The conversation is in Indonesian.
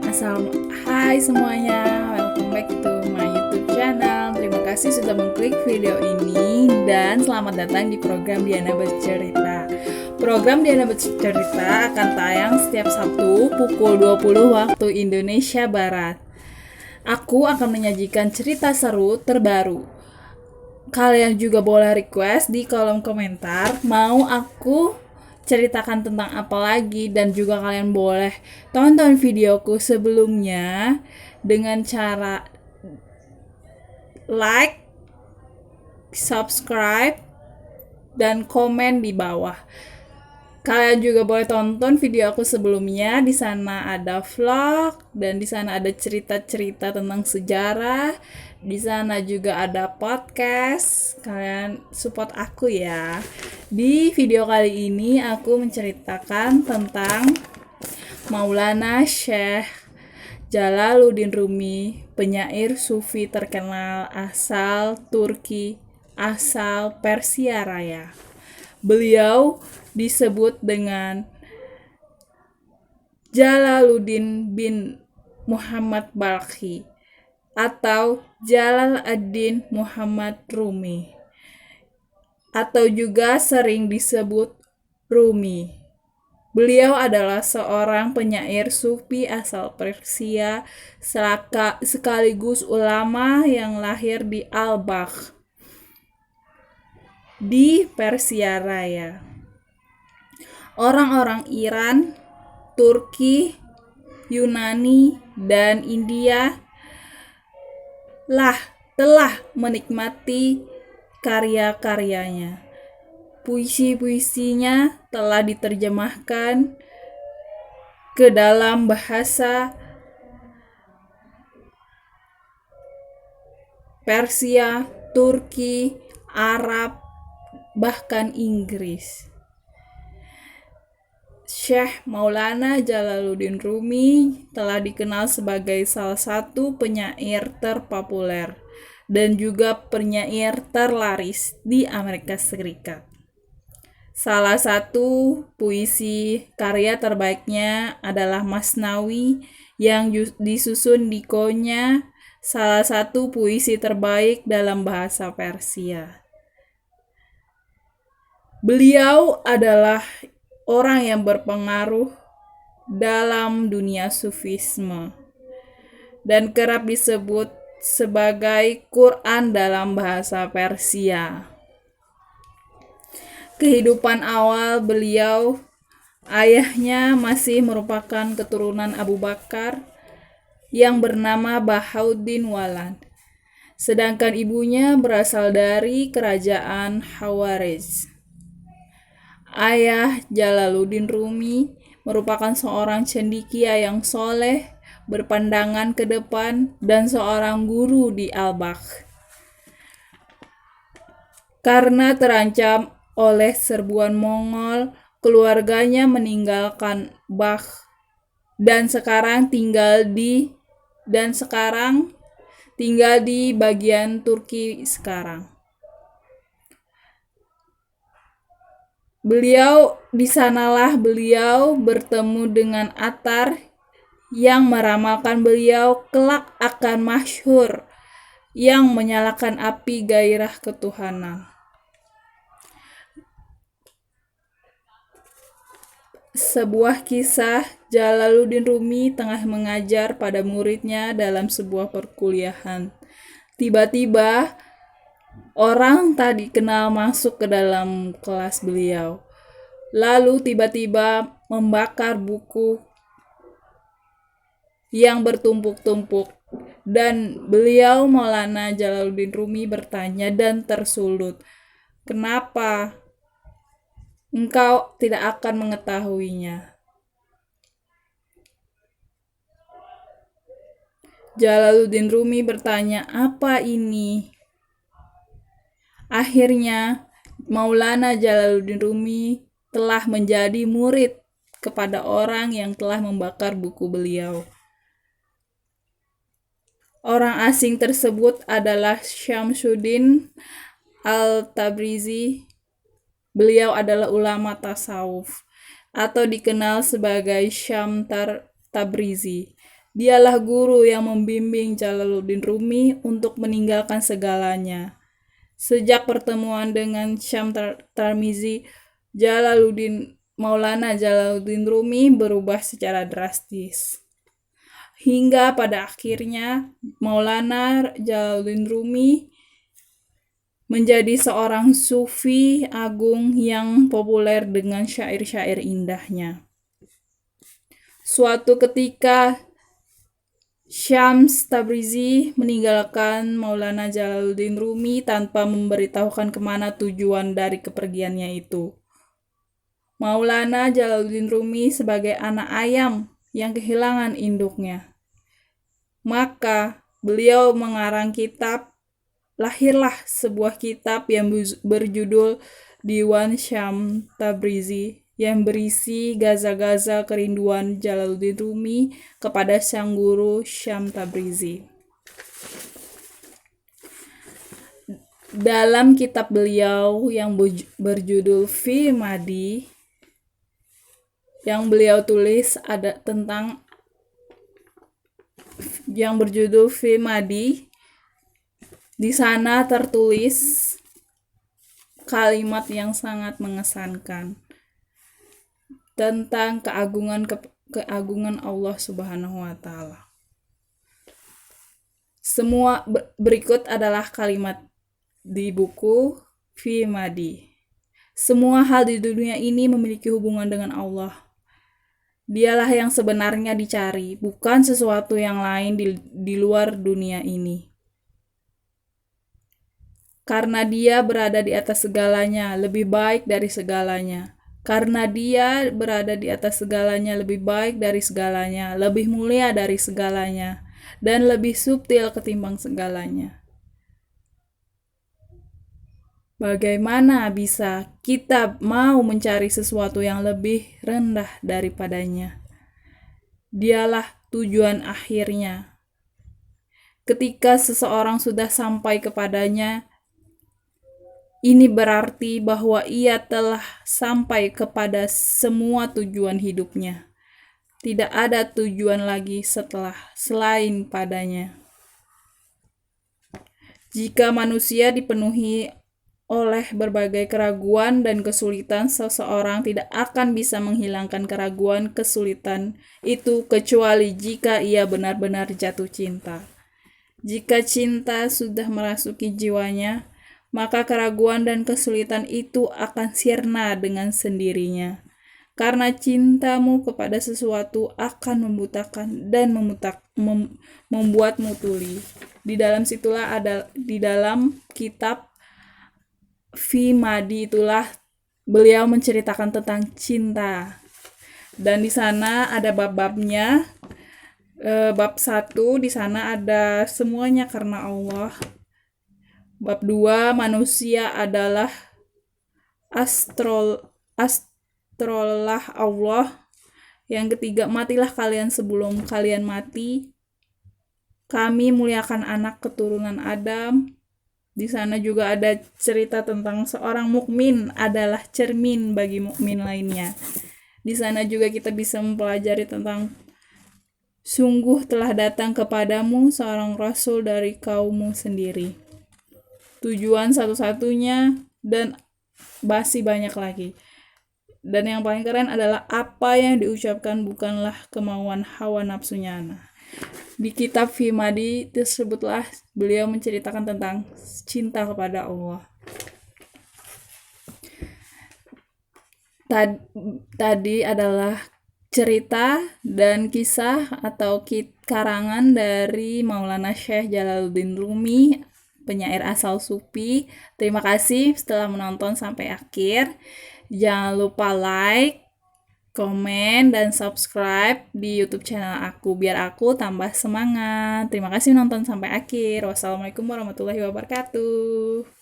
Hai semuanya, welcome back to my YouTube channel. Terima kasih sudah mengklik video ini dan selamat datang di program Diana Bercerita. Program Diana Bercerita akan tayang setiap Sabtu pukul 20 waktu Indonesia Barat. Aku akan menyajikan cerita seru terbaru. Kalian juga boleh request di kolom komentar mau aku ceritakan tentang apa lagi, dan juga kalian boleh tonton videoku sebelumnya dengan cara like, subscribe, dan komen di bawah. Kalian juga boleh tonton video aku sebelumnya. Di sana ada vlog dan di sana ada cerita-cerita tentang sejarah. Di sana juga ada podcast. Kalian support aku ya. Di video kali ini aku menceritakan tentang Maulana Syekh Jalaluddin Rumi, penyair sufi terkenal asal Turki, asal Persia Raya. Beliau disebut dengan Jalaluddin bin Muhammad Balkhi atau Jalal ad-Din Muhammad Rumi, atau juga sering disebut Rumi. Beliau adalah seorang penyair sufi asal Persia sekaligus ulama yang lahir di Al-Balkh di Persia Raya. Orang-orang Iran, Turki, Yunani, dan India telah menikmati karya-karyanya. Puisi-puisinya telah diterjemahkan ke dalam bahasa Persia, Turki, Arab, bahkan Inggris. Syekh Maulana Jalaluddin Rumi telah dikenal sebagai salah satu penyair terpopuler dan juga penyair terlaris di Amerika Serikat. Salah satu puisi karya terbaiknya adalah Masnawi yang disusun Dikonya, salah satu puisi terbaik dalam bahasa Persia. Beliau adalah orang yang berpengaruh dalam dunia sufisme dan kerap disebut sebagai Quran dalam bahasa Persia. Kehidupan awal beliau, ayahnya masih merupakan keturunan Abu Bakar yang bernama Bahauddin Walad, sedangkan ibunya berasal dari kerajaan Khawarij. Ayah Jalaluddin Rumi merupakan seorang cendekia yang soleh, berpandangan ke depan, dan seorang guru di Al-Balkh. Karena terancam oleh serbuan Mongol, keluarganya meninggalkan Balkh dan sekarang tinggal di bagian Turki sekarang. Di sanalah beliau bertemu dengan Attar yang meramalkan beliau kelak akan masyhur yang menyalakan api gairah ketuhanan. Sebuah kisah, Jalaluddin Rumi tengah mengajar pada muridnya dalam sebuah perkuliahan. Tiba-tiba orang tak dikenal masuk ke dalam kelas beliau. Lalu tiba-tiba membakar buku yang bertumpuk-tumpuk. Dan beliau, Maulana Jalaluddin Rumi, bertanya dan tersulut, "Kenapa? Engkau tidak akan mengetahuinya." Jalaluddin Rumi bertanya, "Apa ini?" Akhirnya, Maulana Jalaluddin Rumi telah menjadi murid kepada orang yang telah membakar buku beliau. Orang asing tersebut adalah Syamsuddin Al-Tabrizi. Beliau adalah ulama tasawuf atau dikenal sebagai Syam Tabrizi. Dialah guru yang membimbing Jalaluddin Rumi untuk meninggalkan segalanya. Sejak pertemuan dengan Syam Tarmizi, Maulana Jalaluddin Rumi berubah secara drastis. Hingga pada akhirnya Maulana Jalaluddin Rumi menjadi seorang sufi agung yang populer dengan syair-syair indahnya. Suatu ketika Syams Tabrizi meninggalkan Maulana Jalaluddin Rumi tanpa memberitahukan kemana tujuan dari kepergiannya itu. Maulana Jalaluddin Rumi sebagai anak ayam yang kehilangan induknya. Maka beliau mengarang kitab, lahirlah sebuah kitab yang berjudul Diwan Syam Tabrizi, yang berisi gaza-gaza kerinduan Jalaluddin Rumi kepada sang guru Syam Tabrizi. Dalam kitab beliau yang berjudul Fi Madi, yang beliau tulis ada tentang yang berjudul Fi Madi, di sana tertulis kalimat yang sangat mengesankan tentang keagungan Allah Subhanahu wa taala. Semua berikut adalah kalimat di buku Fi Madi. Semua hal di dunia ini memiliki hubungan dengan Allah. Dialah yang sebenarnya dicari, bukan sesuatu yang lain di luar dunia ini. Karena Dia berada di atas segalanya, lebih baik dari segalanya. Karena Dia berada di atas segalanya, lebih baik dari segalanya, lebih mulia dari segalanya, dan lebih subtil ketimbang segalanya. Bagaimana bisa kita mau mencari sesuatu yang lebih rendah daripadanya? Dialah tujuan akhirnya. Ketika seseorang sudah sampai kepadanya, ini berarti bahwa ia telah sampai kepada semua tujuan hidupnya. Tidak ada tujuan lagi selain padanya. Jika manusia dipenuhi oleh berbagai keraguan dan kesulitan, seseorang tidak akan bisa menghilangkan keraguan kesulitan itu kecuali jika ia benar-benar jatuh cinta. Jika cinta sudah merasuki jiwanya, maka keraguan dan kesulitan itu akan sirna dengan sendirinya. Karena cintamu kepada sesuatu akan membutakan dan membuatmu tuli. Di dalam kitab Fi Madi itulah beliau menceritakan tentang cinta. Dan di sana ada bab-babnya. Bab 1 di sana ada semuanya karena Allah. Bab 2, manusia adalah astrollah Allah. Yang ketiga, matilah kalian sebelum kalian mati. Kami muliakan anak keturunan Adam. Di sana juga ada cerita tentang seorang mukmin adalah cermin bagi mukmin lainnya. Di sana juga kita bisa mempelajari tentang sungguh telah datang kepadamu seorang rasul dari kaummu sendiri. Tujuan satu-satunya dan masih banyak lagi. Dan yang paling keren adalah apa yang diucapkan bukanlah kemauan hawa nafsunya. Di kitab Fi Madi tersebutlah beliau menceritakan tentang cinta kepada Allah. Tadi adalah cerita dan kisah atau karangan dari Maulana Syekh Jalaluddin Rumi, penyair asal Sufi. Terima kasih setelah menonton sampai akhir. Jangan lupa like, komen, dan subscribe di YouTube channel aku biar aku tambah semangat. Terima kasih nonton sampai akhir. Wassalamualaikum warahmatullahi wabarakatuh.